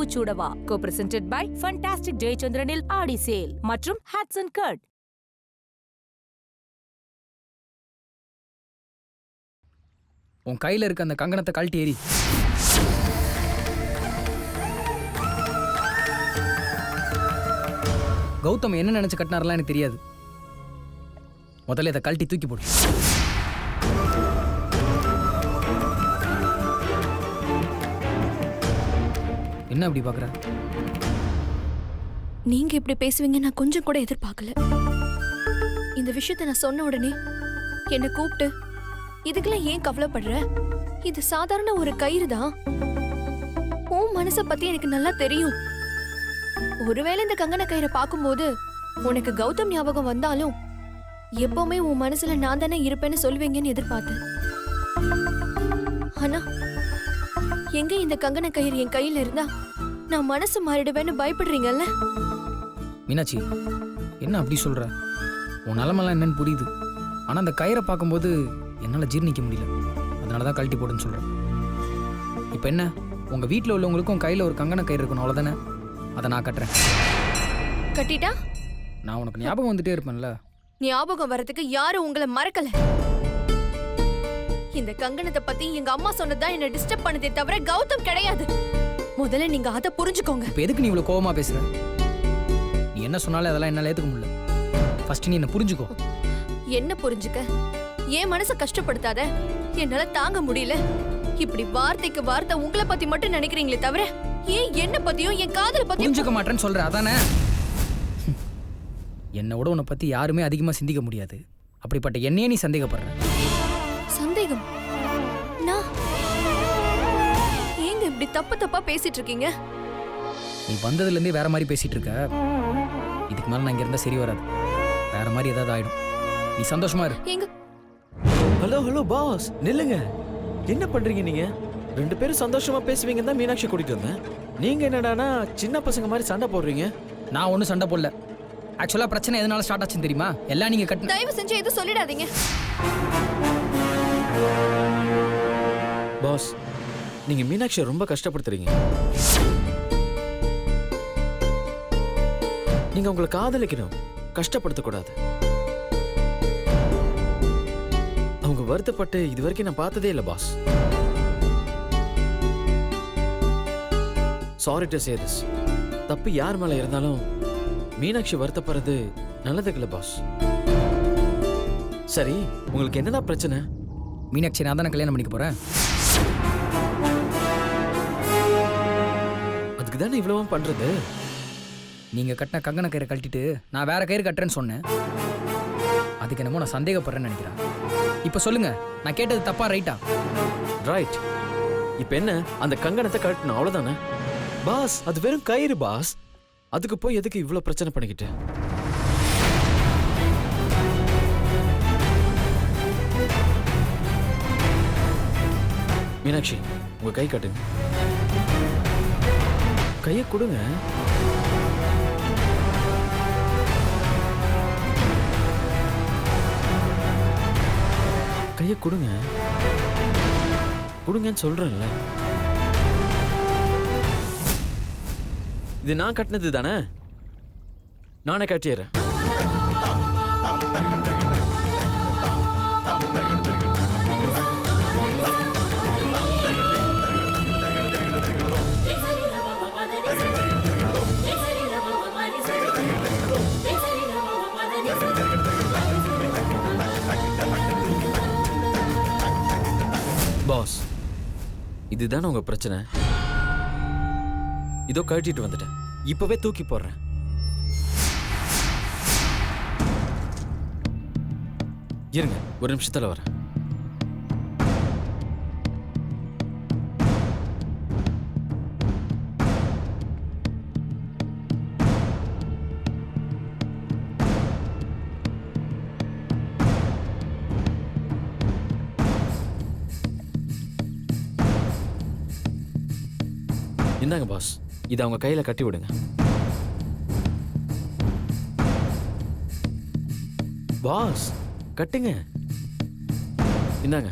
பூச்சூடவா co-presented by Fantastic Jayachandranil Aadi sale மற்றும் Hats & Curd. உன் கையில இருக்க அந்த கங்கணத்தை கழட்டி ஏறி. கௌதம் என்ன நினைச்சு கட்டினாரெல்லாம் எனக்கு தெரியாது. முதல்ல இதை கழட்டி தூக்கி போடு. என்ன அப்படி பாக்குற? நீங்க இப்படி பேசுவீங்க நான் கொஞ்சம் கூட எதிர்பார்க்கல. இந்த விஷயத்த நான் சொன்ன உடனே என்ன கூப்பிட்டு இதுக்கெல்லாம் ஏன் கவலைப்படுற, இது சாதாரண ஒரு கயிறு தான், உன் மனச பத்தி எனக்கு நல்லா தெரியும். ஒருவேளை இந்த கங்கண கயிறை பார்க்கும்போது உனக்கு கௌதம் ஞாபகம் வந்தாலும் எப்பவுமே உன் மனசுல நான் தானே இருப்பேன்னு சொல்லுவீங்கன்னு எதிர்பார்த்தேன். ஆனா எங்க இந்த கங்கண கயிறு என் கையில இருந்தா நான் மனசு மாறிடுவேன்னு பயப்படுறீங்கல்ல? மீனாட்சி, என்ன அப்படி சொல்ற? உன் நிலமெல்லாம் என்னன்னு புரியுது. ஆனா அந்த கயிறை பார்க்கும்போது என்னால ஜீர்ணிக்க முடியல. அதனாலதான் கழட்டி போடுன்னு சொல்றேன். இப்ப என்ன, உங்க வீட்டுல உள்ளவங்களுக்கும் கையில ஒரு கங்கண கயிறு இருக்கணும், அவ்வளவுதானே? அதை நான் கட்டுறேன். கட்டிட்டா நான் உனக்கு ஞாபகம் வந்துட்டே இருப்பேன்ல. ஞாபகம் வரதுக்கு யாரும் உங்களை மறக்கல. இந்த கங்கணத்தை பத்தி எங்க அம்மா சொன்னதா என்ன டிஸ்டர்ப் பண்ணதே தவிர கௌதம் கிடையாது. முதல்ல நீங்க அதை புரிஞ்சுக்கோங்க. இப்ப எதுக்கு நீ இவ்வளவு கோவமா பேசுற? நீ என்ன சொன்னாலும் அதெல்லாம் என்னால ஏத்துக்க முடியல. ஃபர்ஸ்ட் நீ என்ன புரிஞ்சுக்கோ. என்ன புரிஞ்சுக்க? என் மனசை கஷ்டப்படுத்தாத, என்னால தாங்க முடியல. இப்படி வார்த்தைக்கு வார்த்தை உங்களை பத்தி மட்டும் நினைக்கிறீங்களே தவிர ஏன் என்ன பத்தியும் என் காதல பத்தி புரிஞ்சுக்க மாட்டேன்னு சொல்ற, அதானே? என்னை விட உன்னை பத்தி யாருமே அதிகமா சிந்திக்க முடியாது. அப்படிப்பட்ட என்னையே நீ சந்தேகப்படுற. சந்தேகம்? நான் ஏங்க இப்படி தப்பு தப்பா பேசிட்டு இருக்கீங்க? நீ வந்ததுல இருந்தே வேற மாதிரி பேசிட்டு இருக்க. இதுக்கு மேல நான் இங்க இருந்தா சரி வராது. வேற மாதிரி ஏதாவது ஆயிடும். நீ சந்தோஷமா இரு. எங்க ஹலோ ஹலோ பாஸ், நில்லுங்க. என்ன பண்றீங்க நீங்க? ரெண்டு பேரும் சந்தோஷமா பேசுவீங்கன்னு தான் மீனாட்சி கூட்டிட்டு வந்தேன். நீங்க என்னடானா சின்ன பசங்க மாதிரி சண்டை போடுறீங்க. நான் ஒன்றும் சண்டை போடல. ஆக்சுவலா பிரச்சனை எதனால ஸ்டார்ட் ஆச்சுன்னு தெரியுமா? எல்லாம் நீங்க கட்டின. தயவு செஞ்சு எதுவும் சொல்லிடாதீங்க. பாஸ், நீங்க மீனாட்சியை ரொம்ப கஷ்டப்படுத்துறீங்க. நீங்க உங்களை காதலிக்கணும், கஷ்டப்படுத்தக்கூடாது. அவங்க வருத்தப்பட்டு இது வரைக்கும் நான் பார்த்ததே இல்லை boss. Sorry to say this. தப்பு யார் மேல இருந்தாலும் மீனாட்சி வருத்தப்படுறது நல்லதுக்கு இல்லை பாஸ். சரி, உங்களுக்கு என்னதான் பிரச்சனை? மீனாட்சி நான் தானே கல்யாணம் பண்ணிக்க போறேன். அதுக்கு தானே இவ்வளவும் பண்றது. நீங்க கட்டின கங்கண கயிறை கழட்டிட்டு நான் வேற கயிறு கட்டுறேன்னு சொன்னேன். அதுக்கு என்னமோ நான் சந்தேகப்படுறேன்னு நினைக்கிறேன். இப்ப சொல்லுங்க, நான் கேட்டது தப்பா ரைட்டா? ரைட். இப்ப என்ன, அந்த கங்கணத்தை கழட்டணும், அவ்வளவுதானே பாஸ்? அது வெறும் கயிறு பாஸ். அதுக்கு போய் எதுக்கு இவ்வளவு பிரச்சனை பண்ணிக்கிட்டு? மீனாட்சி, உங்க கை கட்டுங்க. கையை கொடுங்க. கையை கொடுங்க. கொடுங்கன்னு சொல்றேன்ல. இது நான் கட்டினது தானே, நானே கட்டிடுறேன். பாஸ், இதுதானே உங்க பிரச்சனை? இதோ கழட்டிட்டு வந்துட்டேன். இப்பவே தூக்கி போடுறேன். இருங்க, ஒரு நிமிஷத்துல வரேன். இந்தாங்க பாஸ், இதை அவங்க கையில கட்டி விடுங்க. பாஸ், கட்டுங்க. இந்தாங்க.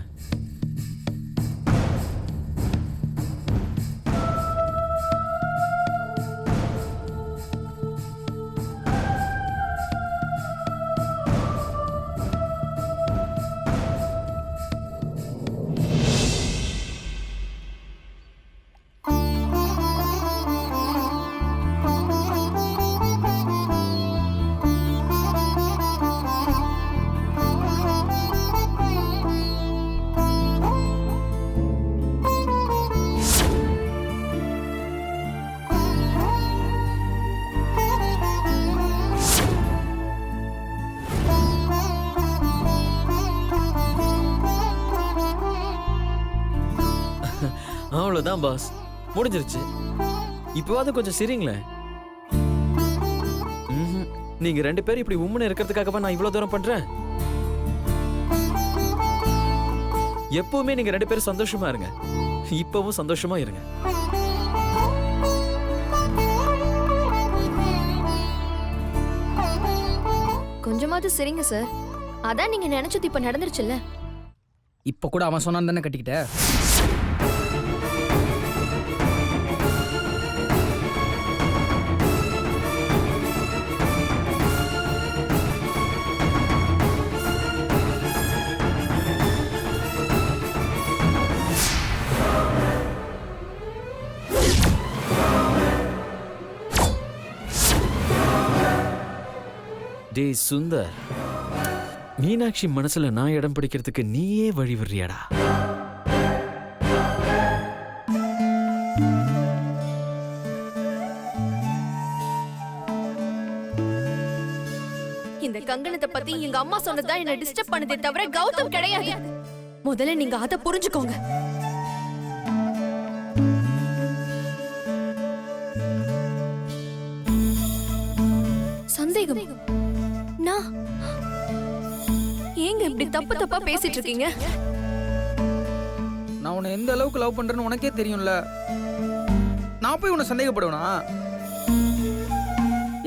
அவ்வளவுதான் பாஸ், முடிஞ்சிருச்சு. இப்போவாது கொஞ்சம் சிரிங்களேன். நீங்க 2 பேரும் இப்படி உம்முன்னு இருக்கிறதுக்காகவா நான் இவ்வளவு தூரம் பண்றேன்? எப்பவுமே நீங்க 2 பேரும் சந்தோஷமா இருங்க. இப்பவும் சந்தோஷமா இருங்க. கொஞ்சமாவது சரிங்க சார். அதான் நீங்க நினைச்சது இப்ப நடந்துருச்சுல்ல. இப்போ கூட அவன் சொன்னான் தானே கட்டிக்கிட்ட. டேய் சுந்தர், மீனாட்சி மனசுல நான் இடம் பிடிக்கிறதுக்கு நீயே வழி வர்றியாடா? இந்த கங்கணத்தை பத்தி எங்க அம்மா சொன்னதா என்ன டிஸ்டர்ப் பண்ணதே தவிர கௌதம் கிடையாது. முதல்ல நீங்க அத புரிஞ்சுக்கோங்க. சந்தேகம்? நான் ஏங்க இப்படி தப்பு தப்பா பேசிட்டு இருக்கீங்க? நான் உன்னை எந்த அளவுக்கு லவ் பண்றேன்னு உனக்கே தெரியும்ல. நான் போய் உன்னை சந்தேகப்படுவேனா?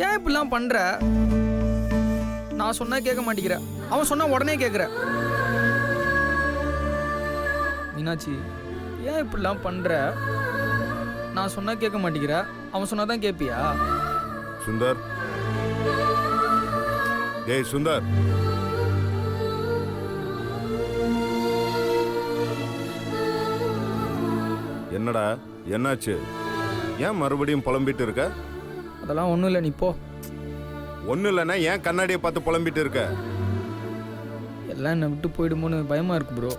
ஏன் இப்படிலாம் பண்ற? நான் சொன்னா கேட்க மாட்டேங்கிற, அவன் சொன்னா உடனே கேட்குற. மீனாட்சி, ஏன் இப்படிலாம் பண்ற? நான் சொன்னா கேட்க மாட்டேங்கிற, அவன் சொன்னாதான் கேட்பியா? சுந்தர், டேய் சுந்தர், என்னடா என்னாச்சு? ஏன் மறுபடியும் புலம்பிட்டு இருக்க? அதெல்லாம் ஒன்றும் இல்லை, நீ போ. ஒன்னும் இல்லைன்னா ஏன் கண்ணாடியை பார்த்து புலம்பிட்டு இருக்க? எல்லாம் என்னை விட்டு போயிடுமோன்னு பயமா இருக்கு ப்ரோ.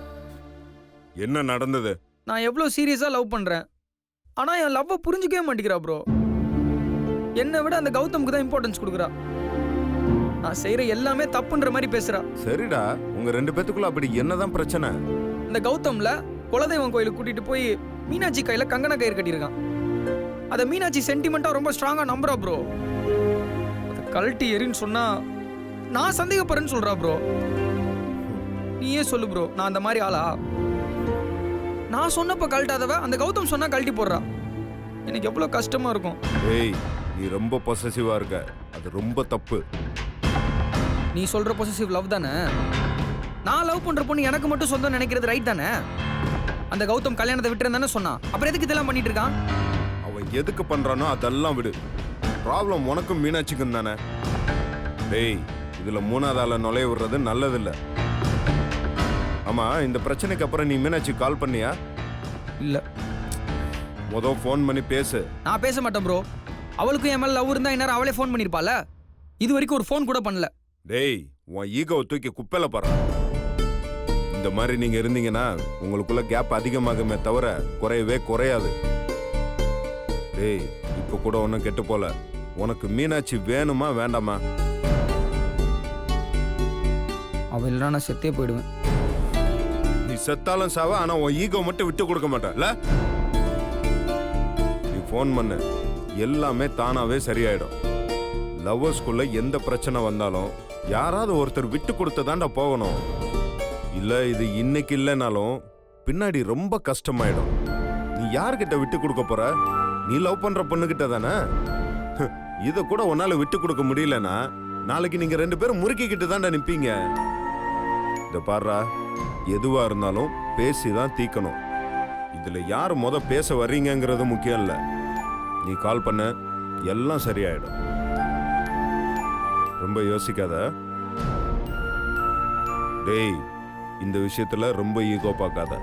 என்ன நடந்தது? நான் எவ்வளோ சீரியஸாக லவ் பண்ணுறேன், ஆனால் என் லவ்வை புரிஞ்சுக்கவே மாட்டேங்கிறா ப்ரோ. என்னை விட அந்த கௌதமுக்கு தான் இம்பார்ட்டன்ஸ் கொடுக்குறா. நான் செய்கிற எல்லாமே தப்புன்ற மாதிரி பேசுகிறா. சரிடா, உங்க 2 பேத்துக்குள்ள அப்படி என்னதான் பிரச்சனை? இந்த கௌதம்ல குலதெய்வம் கோயிலுக்கு கூட்டிட்டு போய் மீனாட்சி கையில கங்கண கயிறு கட்டியிருக்கான். அதை மீனாட்சி சென்டிமெண்டா ரொம்ப ஸ்ட்ராங்கா நம்புறா ப்ரோ. அதை கழட்டி எரின்னு சொன்னா நான் சந்தேகப்படுறேன்னு சொல்றா ப்ரோ. நீயே சொல்லு ப்ரோ, நான் அந்த மாதிரி ஆளா? நான் சொன்னப்ப கழட்டாதவ அந்த கௌதம் சொன்னா கழட்டி போடுறா. எனக்கு எவ்வளவு கஷ்டமா இருக்கும். ஏய், நீ ரொம்ப பொசசிவா இருக்க, அது ரொம்ப தப்பு. நீ சொல்ற பொசசிவ் லவ் தானே? நான் லவ் பண்ற பொண்ணு எனக்கு மட்டும் சொந்தம் நினைக்கிறது ரைட் தானே? அந்த கௌதம் கல்யாணத்தை விட்டுருந்தானே சொன்னான், அப்புறம் எதுக்கு இதெல்லாம் பண்ணிட்டு இருக்கான்? அவன் எதுக்கு பண்றானோ அதெல்லாம் விடு. ப்ராப்ளம் உனக்கும் மீனாட்சிக்கும் தானே. டேய், இதுல 3வது ஆளை நுழைய விடுறது நல்லதில்ல. ஆமா, இந்த பிரச்சனைக்கு அப்புறம் நீ மீனாட்சி கால் பண்ணியா? இல்ல. ஃபோன் பண்ணி பேசு. நான் பேச மாட்டேன் ப்ரோ. அவளுக்கும் என் மேல லவ் இருந்தா இந்நேரம் அவளே ஃபோன் பண்ணிருப்பால. இது வரைக்கும் ஒரு ஃபோன் கூட பண்ணல. டேய், உன் ஈகோவை தூக்கி குப்பையில பாரு. இந்த மாதிரி நீங்க இருந்தீங்கன்னா உங்களுக்குள்ள கேப் அதிகமாகுமே தவிர குறையவே குறையாது. டேய், இப்ப கூட ஒன்னும் கெட்டு போல. உனக்கு மீனாட்சி வேணுமா வேண்டாமா? அவ இல்லைன்னா நான் செத்தே போயிடுவேன். நீ செத்தாலும் சாவ, ஆனா உன் ஈகோ மட்டும் விட்டு கொடுக்க மாட்டேன்ல. நீ ஃபோன் பண்ணு, எல்லாமே தானாவே சரியாயிடும். லவ்வர்ஸ்குள்ள எந்த பிரச்சனை வந்தாலும் யாராவது ஒருத்தர் விட்டு கொடுத்ததாண்டா போகணும். இல்ல இது இன்னைக்கு இல்லைனாலும் பின்னாடி ரொம்ப கஷ்டமாயிடும். நீ யார்கிட்ட விட்டு கொடுக்க போற? நீ லவ் பண்ற பொண்ணுகிட்ட தானே. இத கூட உன்னால விட்டு கொடுக்க முடியலன்னா நாளைக்கு நீங்க 2 பேரும் முறுக்கிக்கிட்டு தாண்டா நிப்பீங்க. இத பாருடா, எதுவா இருந்தாலும் பேசிதான் தீக்கணும். இதுல யார் பேச வர்றீங்கிறது முக்கியம் இல்ல. நீ கால் பண்ண, எல்லாம் சரியாயிடும். ரொம்ப யோசிக்காத. டேய், இந்த விஷயத்துல ரொம்ப ஈகோ பார்க்காத.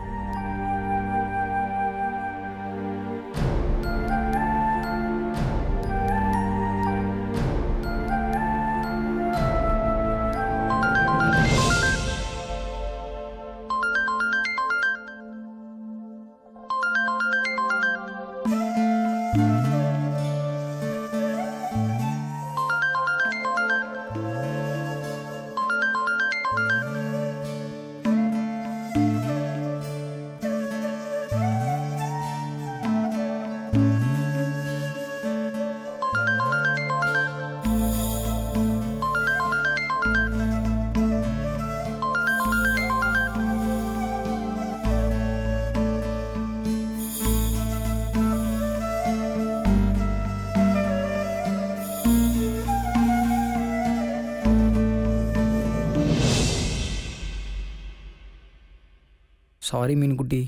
சாரி மீனுக்குட்டி.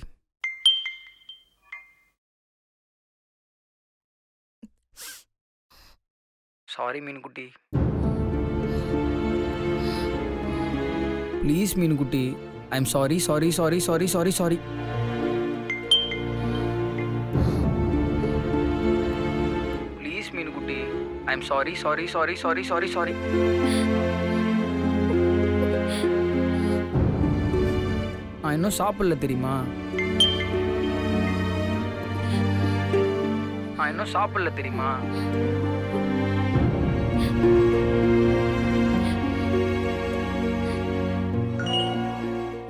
சாரி மீனுக்குட்டி. ப்ளீஸ் மீனுக்குட்டி. I am sorry sorry sorry sorry sorry sorry. Please மீனுக்குட்டி. I am sorry sorry sorry sorry sorry sorry. நான் இன்னும் சாப்பிடல தெரியுமா? நான் இன்னும் சாப்பிடல தெரியுமா?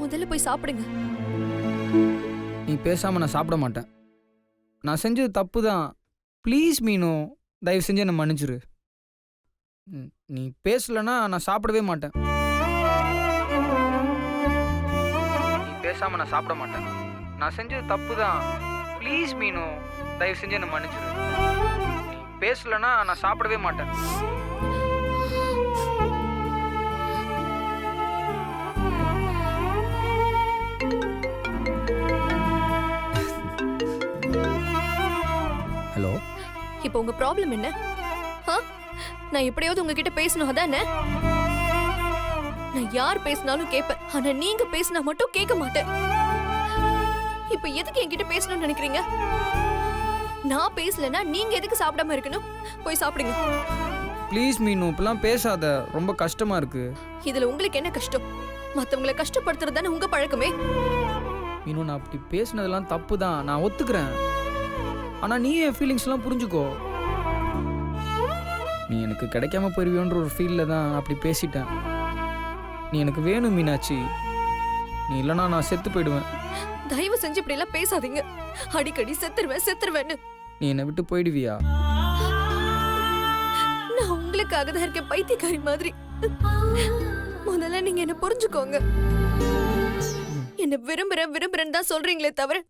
முதல்ல போய் சாப்பிடுங்க. நீ பேசாம நான் சாப்பிட மாட்டேன். நான் செஞ்சது தப்பு தான். ப்ளீஸ் மீனு, தயவு செஞ்சு என்னை மன்னிச்சிரு. நீ பேசலன்னா நான் சாப்பிடவே மாட்டேன். நீ பேசாம நான் சாப்பிட மாட்டேன். நான் செஞ்சது தப்பு தான். ப்ளீஸ் மீனு, தயவு செஞ்சு என்னை மன்னிச்சிரு. நீ பேசலன்னா நான் சாப்பிடவே மாட்டேன். ஹலோ, இப்போ உங்க ப்ராப்ளம் என்ன? நான் எப்படியாவது உங்ககிட்ட பேசணும் அதானே? நான் யார் பேசினாலும் கேட்பேன், ஆனா நீங்க பேசினா மட்டும் கேட்க மாட்டேன். இப்போ எதுக்கு என்கிட்ட பேசணும்னு நினைக்கிறீங்க? நான் பேசலன்னா நீங்க எதுக்கு சாப்பிடாம இருக்கணும்? போய் சாப்பிடுங்க. ப்ளீஸ் மீனு, இப்பெல்லாம் பேசாத. ரொம்ப கஷ்டமா இருக்கு. இதுல உங்களுக்கு என்ன கஷ்டம்? மத்தவங்களை கஷ்டப்படுத்துறது தானே உங்க பழக்கமே. மீனு, நான் அப்படி பேசினதெல்லாம் தப்பு தான், நான் ஒத்துக்கிறேன். ஆனா நீ என் ஃபீலிங்ஸ்லாம் புரிஞ்சுக்கோ. நீ எனக்கு கிடைக்காம போயிருவியோன்ற ஒரு ஃபீலில் தான் அப்படி பேசிட்டேன். நீ எனக்கு வேணும் மீனாட்சி. நீ இல்லைனா நான் செத்து போயிடுவேன். தயவு செஞ்சு இப்படி எல்லாம் பேசாதீங்க. அடிக்கடி செத்துருவேன்னு. நீ என்னை விட்டு போயிடுவியா? நான் உங்களுக்காக தான் இருக்கேன், பைத்தியக்காரி மாதிரி. முதல்ல நீங்க என்ன புரிஞ்சுக்கோங்க. என்ன விரும்புறேன்னு தான் சொல்றீங்களே தவிர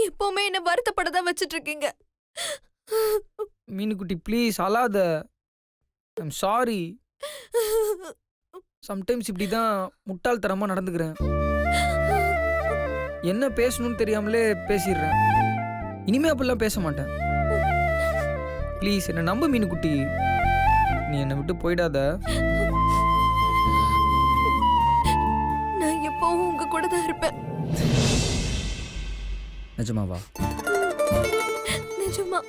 எப்பவுமே என்ன வருத்தப்படதான் வச்சிட்டு இருக்கீங்க. மீனுக்குட்டி ப்ளீஸ் அழாத. I'm sorry. சம்டைம்ஸ் இப்படி தான் முட்டாள்தனமாக நடந்துக்கிறேன். என்ன பேசணும்னு தெரியாமலே பேசிடுறேன். இனிமே அப்படிலாம் பேச மாட்டேன். ப்ளீஸ் என்னை நம்பு மீனுக்குட்டி. நீ என்னை விட்டு போயிடாத. நான் எப்பவும் உங்க கூட தான் இருப்பேன். நிஜமாவா? நிஜமா.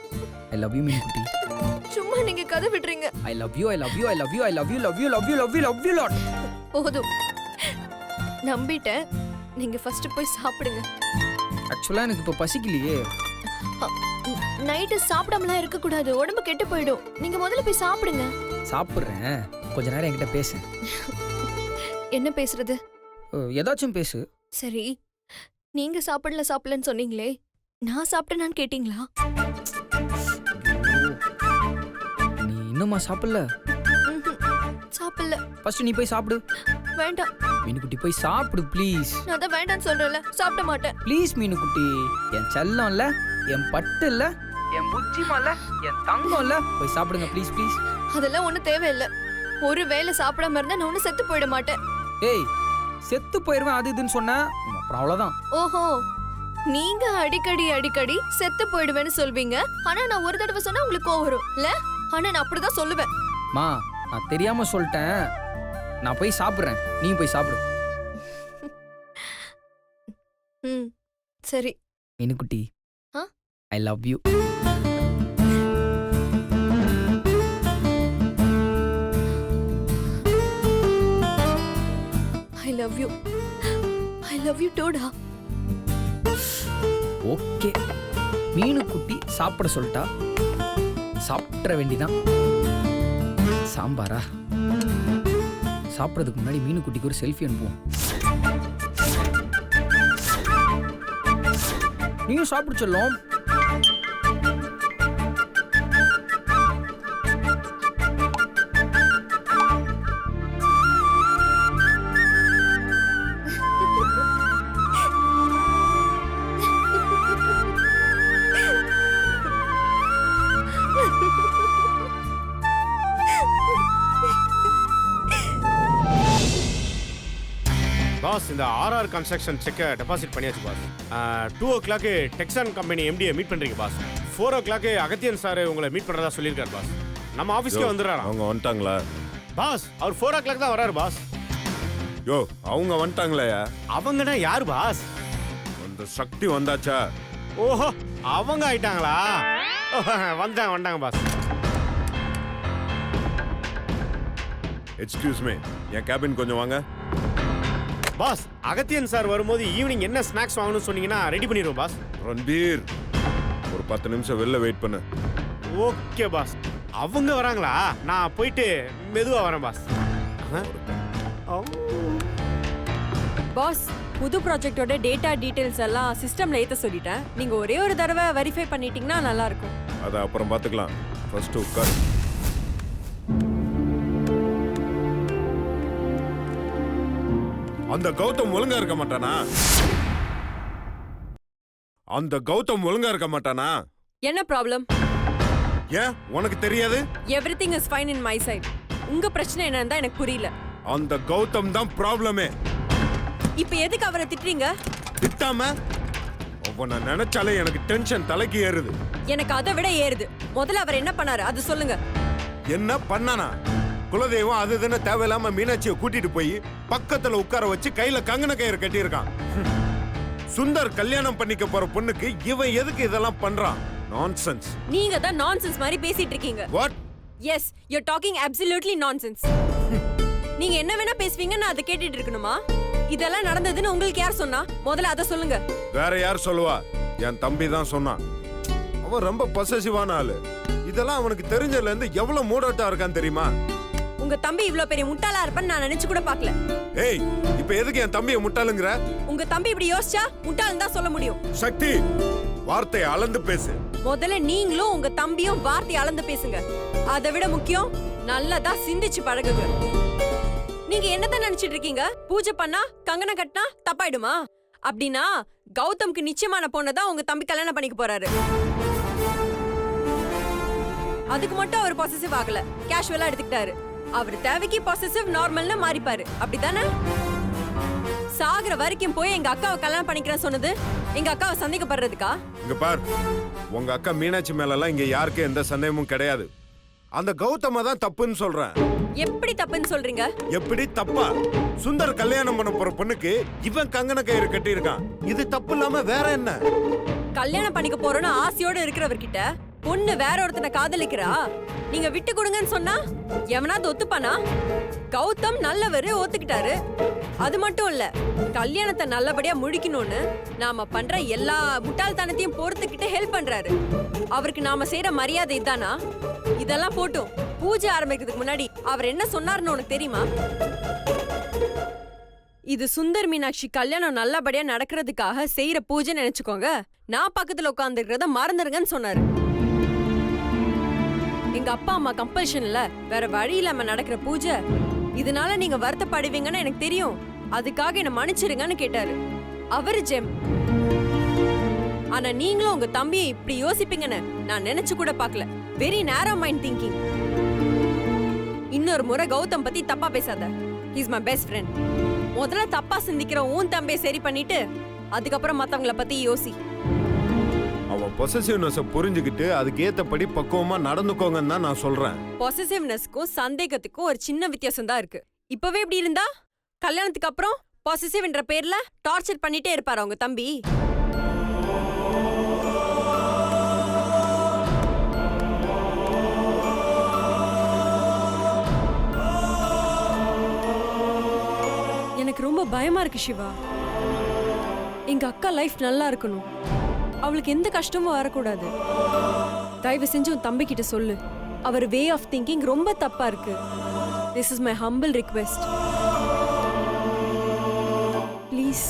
ஐ லவ் யூ மீனுக்குட்டி. சும்மா நீங்க கதை விடுறீங்க. I love you, I love you, I love you, I love you, love you, love you, love you, love you lot. போதும், நம்பிட்டேன். நீங்க ஃபர்ஸ்ட் போய் சாப்பிடுங்க. ஆக்சுவலா எனக்கு இப்போ பசிக்கலையே. நைட்டு சாப்பிடாமலாம் இருக்க கூடாது, உடம்பு கெட்டு போயிடும். நீங்க முதல்ல போய் சாப்பிடுங்க. சாப்பிட்றேன், கொஞ்ச நேரம் என்கிட்ட பேசு. என்ன பேசுறது? ஏதாச்சும் பேசு. சரி, நீங்க சாப்பிடலன்னு சொன்னீங்களே, நான் சாப்பிட்டேனான்னு கேட்டீங்களா? நீ இன்னுமா சாப்பிடல? சாப்பிடல. ஃபர்ஸ்ட் நீ போய் சாப்பிடு. வேண்டாம். மீனுக்குட்டி போய் சாப்பிடு ப்ளீஸ். நான் தான் வேண்டாம்னு சொல்றேன்ல, சாப்பிட மாட்டேன். ப்ளீஸ் மீனுக்குட்டி, என் செல்லம் இல்ல, என் பட்டு இல்ல, என் புச்சிமா இல்ல, என் தங்கம் இல்ல, போய் சாப்பிடுங்க ப்ளீஸ் ப்ளீஸ். அதெல்லாம் ஒண்ணு தேவையில்லை. ஒரு வேளை சாப்பிடாம இருந்தா நான் ஒண்ணு செத்து போயிட மாட்டேன். ஏய், செத்து போயிருவேன் அது இதுன்னு சொன்னா அப்புறம் அவ்வளவுதான். ஓஹோ, நீங்க அடிக்கடி செத்து போயிடுவேன்னு சொல்வீங்க. ஆனா நான் ஒரு தடவை சொன்னா உங்களுக்கு கோவம் வரும் இல்ல? ஆனா நான் அப்படிதான் சொல்லுவேன். மா, நான் தெரியாம சொல்லிட்டேன். நான் போய் சாப்பிடுறேன், நீ போய் சாப்பிடு. சரி மீனுக்குட்டி, I love you. I love you. I love you டூடா. ஓகே, மீனுக்குட்டி சாப்பிட சொல்லிட்டா சாப்பிட வேண்டிதான். சாம்பாரா? சாப்பிட்றதுக்கு முன்னாடி மீனுக்குட்டிக்கு ஒரு செல்ஃபி அனுப்புவோம். நீயும் சாப்பிட சொல்லும். பாஸ், இந்த அந்த ஆர்ஆர் கன்ஸ்ட்ரக்ஷன் செக்கை டெபாசிட் பண்ணியாச்சு பாஸ். 2 o'clock டெக்ஸான் கம்பெனி எம்டியை மீட் பண்ணுறீங்க பாஸ். 4 o'clock அகத்தியன் சார் உங்களை மீட் பண்ணுறதா சொல்லியிருக்காரு பாஸ். நம்ம ஆஃபீஸ்க்கே வந்துடுறாரா? அவங்க வந்துட்டாங்களா பாஸ் அவர் 4 o'clock தான் வராரு பாஸ். யோ அவங்க வந்துட்டாங்களேயா? அவங்கன்னா யார் பாஸ்? அந்த சக்தி வந்தாச்சா? ஓஹோ அவங்க ஆயிட்டாங்களா? வந்தாங்க பாஸ். எக்ஸ்கியூஸ் மீ, என் கேபின் கொஞ்சம் வாங்க. பாஸ் அகத்தியன் சார் வரும்போது ஈவினிங் என்ன ஸ்நாக்ஸ் வாங்கணும்னு சொன்னீங்கன்னா ரெடி பண்ணிடுவோம் பாஸ். ரன்பீர், ஒரு 10 நிமிஷம் வெளில வெயிட் பண்ணு. Okay boss. அவங்க வராங்களா? நான் போயிட்டு மெதுவா வரேன் பாஸ். பாஸ், புது ப்ராஜெக்டோட டேட்டா டீடைல்ஸ் எல்லாம் சிஸ்டம்ல ஏத்த சொல்லிட்டேன். நீங்க ஒரே ஒரு தடவை வெரிஃபை பண்ணிட்டீங்கன்னா நல்லா இருக்கும். அதை அப்புறம் பார்த்துக்கலாம். ஃபர்ஸ்ட் உட்கார். அந்த கௌதம் ஒழுங்கா இருக்க மாட்டானா? அந்த கௌதம் ஒழுங்கா இருக்க மாட்டானா? என்ன ப்ராப்ளம்? ஏன் உனக்கு தெரியாது? Everything is fine in my side. உங்க பிரச்சனை என்னன்னு தான் எனக்கு புரியல. அந்த கௌதம் தான் ப்ராப்ளமே. இப்போ எதுக்கு அவரை திட்டுறீங்க? திட்டாம அவனை நினைச்சாலே எனக்கு டென்ஷன் தலைக்கு ஏறுது. எனக்கு அதை விட ஏறுது. முதல்ல அவர் என்ன பண்ணாரு அது சொல்லுங்க. என்ன பண்ணானா? குலதெய்வம் அது இதுன்னு தேவையில்லாம மீனாட்சியை கூட்டிட்டு போய் பக்கத்துல உட்கார வச்சு கையில கங்கண கயிறு கட்டியிருக்கான். சுந்தர் கல்யாணம் பண்ணிக்க போற பொண்ணுக்கு இவன் எதுக்கு இதெல்லாம் பண்றான்? நான்சென்ஸ். நீங்க தான் நான்சென்ஸ் மாதிரி பேசிட்டு இருக்கீங்க. What? Yes, you are talking absolutely nonsense. நீங்க என்ன வேணா பேசுவீங்க, நான் அதை கேட்டுட்டு இருக்கணுமா? இதெல்லாம் நடந்ததுன்னு உங்களுக்கு யார் சொன்னா? முதல்ல அதை சொல்லுங்க. வேற யார் சொல்லுவா? என் தம்பி தான் சொன்னான். அவன் ரொம்ப பொசசிவான ஆளு. இதெல்லாம் அவனுக்கு தெரிஞ்சதுல இருந்து எவ்வளவு மூடட்டா இருக்கான்னு தெரியுமா? உங்க தம்பி இவ்ளோ பெரிய முட்டாளா இருப்பான்னு நான் நினைச்சு கூட பார்க்கல. ஏய், இப்ப எதுக்கு என் தம்பியை முட்டாளுங்கற? உங்க தம்பி இப்படி யோசிச்சா முட்டாள்னு தான் சொல்ல முடியும். சக்தி, வார்த்தையை அளந்து பேசு. முதல்ல நீங்களும் உங்க தம்பியும் வார்த்தை அளந்து பேசுங்க. அதை விட முக்கியம், நல்லதா சிந்திச்சு பழகுங்க. நீங்க என்னதான் நினைச்சிட்டு இருக்கீங்க? பூஜை பண்ணா கங்கணம் கட்டினா தப்பாயிடுமா? அப்படின்னா கௌதம்க்கு நிச்சயமான பொண்ணதான் உங்க தம்பி கல்யாணம் பண்ணிக்க போறாரு. அதுக்கு மட்டும் அவர் பொசசிவ் ஆகல, கேஷுவலா எடுத்துக்கிட்டாரு. அவர் தேவைக்கு பொசசிவ் நார்மல்னு மாறிப்பாரு. அப்படிதானே? சாகர வரைக்கும் போய் எங்க அக்காவை கல்யாணம் பண்ணிக்கிறேன் சொன்னது எங்க அக்காவை சந்தேகப்படுறதுக்கா? இங்க பார், உங்க அக்கா மீனாட்சி மேலலாம் இங்க யாருக்கும் எந்த சந்தேகமும் கிடையாது. அந்த கௌதம தான் தப்புன்னு சொல்றேன். எப்படி தப்புன்னு சொல்றீங்க? எப்படி தப்பா? சுந்தர் கல்யாணம் பண்ண போற பொண்ணுக்கு இவன் கங்கண கயிறு கட்டி இருக்கான். இது தப்பு இல்லாம வேற என்ன? கல்யாணம் பண்ணிக்க போறோம்னு ஆசையோட இருக்கிறவர்கிட்ட பொண்ணு வேற ஒருத்தனை காதலிக்கிறா, நீங்க விட்டு கொடுங்கன்னு சொன்னா எவனாவது ஒத்துப்பானா? கௌதம் நல்லவரு, ஒத்துக்கிட்டாரு. அது மட்டும் இல்ல, கல்யாணத்தை நல்லபடியா முடிக்கணும்னு நாம பண்ற எல்லா முட்டாள்தனத்தையும் பொறுத்துக்கிட்டு ஹெல்ப் பண்றாரு. அவருக்கு நாம செய்யற மரியாதை இதானா? இதெல்லாம் போட்டும் பூஜை ஆரம்பிக்கிறதுக்கு முன்னாடி அவர் என்ன சொன்னாருன்னு உனக்கு தெரியுமா? இது சுந்தர் மீனாட்சி கல்யாணம் நல்லபடியா நடக்கிறதுக்காக செய்யற பூஜை நினைச்சுக்கோங்க, நான் பக்கத்துல உட்காந்துருக்கிறத மறந்துருங்கன்னு சொன்னாரு. எங்க அப்பா அம்மா கம்பல்ஷன்ல வேற வழி இல்லாம நடக்கிற பூஜை, இதனால நீங்க வருத்தப்படுவீங்கன்னு எனக்கு தெரியும், அதுக்காக என்ன மன்னிச்சிருங்கன்னு கேட்டாரு. அவரு ஜெம். ஆனா நீங்களும் உங்க தம்பியை இப்படி யோசிப்பீங்கன்னு நான் நினைச்சு கூட பார்க்கல. வெரி நேரோ மைண்ட் திங்கிங். இன்னொரு முறை கௌதம் பத்தி தப்பா பேசாத. He is my best friend. முதல்ல தப்பா சிந்திக்கிற உன் தம்பியை சரி பண்ணிட்டு அதுக்கப்புறம் மத்தவங்கள பத்தி யோசி. அவன் பொசசிவ்னஸ் புரிஞ்சுக்கிட்டு அதுக்கு ஏத்தபடி பக்குவமா நடந்துக்கோங்கன்னு தான் நான் சொல்றேன். பொசசிவ்னஸ்க்கும் சந்தேகத்துக்கும் ஒரு சின்ன வித்தியாசம் தான் இருக்கு. இப்பவே இப்படி இருந்தா கல்யாணத்துக்கு அப்புறம் பொசசிவ்ன்ற பேர்ல டார்ச்சர் பண்ணிட்டே இருப்பாரு உங்க தம்பி. எனக்கு ரொம்ப பயமா இருக்கு சிவா. எங்க அக்கா லைஃப் நல்லா இருக்கணும், அவளுக்கு எந்த கஷ்டமும் வரக்கூடாது. தயவு செஞ்சு உன் தம்பி கிட்ட சொல்லு, அவர் வே ஆஃப் திங்கிங் ரொம்ப தப்பா இருக்கு. This is my humble request. Please.